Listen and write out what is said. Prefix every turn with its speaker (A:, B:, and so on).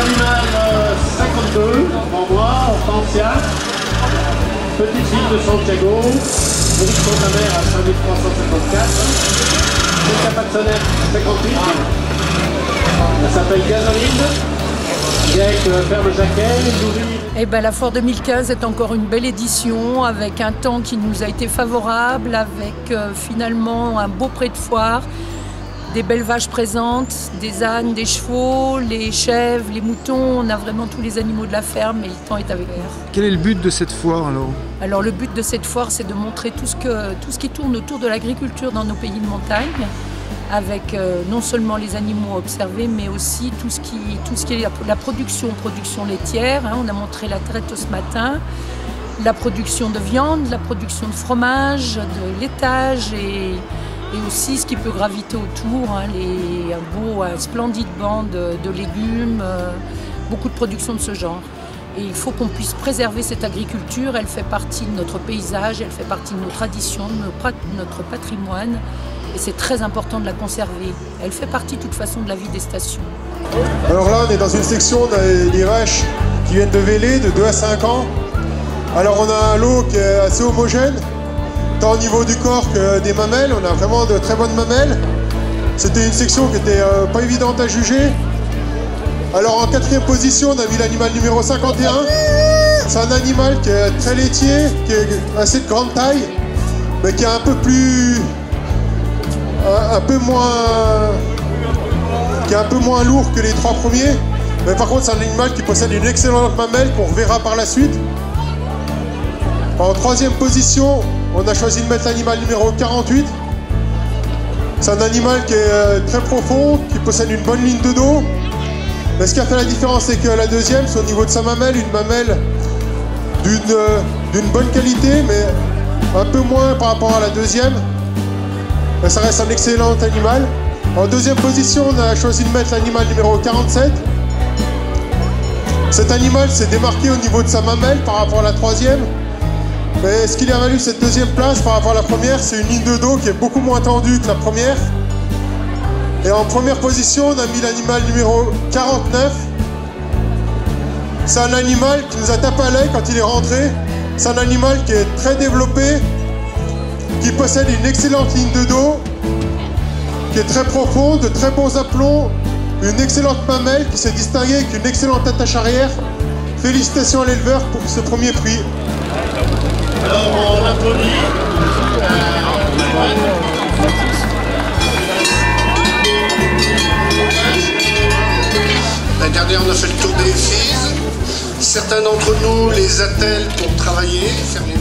A: l'animal 52, en moi, Hortensia. Petite fille de Santiago. Monique Fontaner à 5354. Jessica Patsonet 58. Elle s'appelle Gasoline. Avec Ferme Jacquet,
B: Et ben, la Foire 2015 est encore une belle édition avec un temps qui nous a été favorable, avec finalement un beau pré de foire, des belles vaches présentes, des ânes, des chevaux, les chèvres, les moutons. On a vraiment tous les animaux de la ferme et le temps est avec nous.
C: Quel est le but de cette foire alors?
B: Alors le but de cette foire, c'est de montrer tout ce qui tourne autour de l'agriculture dans nos pays de montagne, avec non seulement les animaux observés, mais aussi tout ce qui est la production laitière. On a montré la traite ce matin, la production de viande, la production de fromage, de laitage et aussi ce qui peut graviter autour, un splendide banc de légumes, beaucoup de production de ce genre. Et il faut qu'on puisse préserver cette agriculture, elle fait partie de notre paysage, elle fait partie de nos traditions, de notre patrimoine. Et c'est très important de la conserver. Elle fait partie de toute façon de la vie des stations.
D: Alors là, on est dans une section des vaches qui viennent de Vélez, de 2 à 5 ans. Alors on a un lot qui est assez homogène, tant au niveau du corps que des mamelles. On a vraiment de très bonnes mamelles. C'était une section qui n'était pas évidente à juger. Alors en 4e position, on a mis l'animal numéro 51. C'est un animal qui est très laitier, qui est assez de grande taille, mais qui est un peu moins lourd que les 3 premiers. Mais par contre, c'est un animal qui possède une excellente mamelle qu'on reverra par la suite. En 3e position, on a choisi de mettre l'animal numéro 48. C'est un animal qui est très profond, qui possède une bonne ligne de dos. Mais ce qui a fait la différence, c'est que la 2e, c'est au niveau de sa mamelle, une mamelle d'une bonne qualité, mais un peu moins par rapport à la 2e. Mais ça reste un excellent animal. En 2e position, on a choisi de mettre l'animal numéro 47. Cet animal s'est démarqué au niveau de sa mamelle par rapport à la 3e. Mais ce qui lui a valu cette 2e place par rapport à la première, c'est une ligne de dos qui est beaucoup moins tendue que la première. Et en 1re position, on a mis l'animal numéro 49. C'est un animal qui nous a tapé à l'œil quand il est rentré. C'est un animal qui est très développé, qui possède une excellente ligne de dos, qui est très profonde, de très bons aplombs, une excellente mamelle qui s'est distinguée avec une excellente attache arrière. Félicitations à l'éleveur pour ce premier prix.
A: Alors on applaudit. La dernière, on a fait le tour des filles. Certains d'entre nous les attellent pour travailler, faire les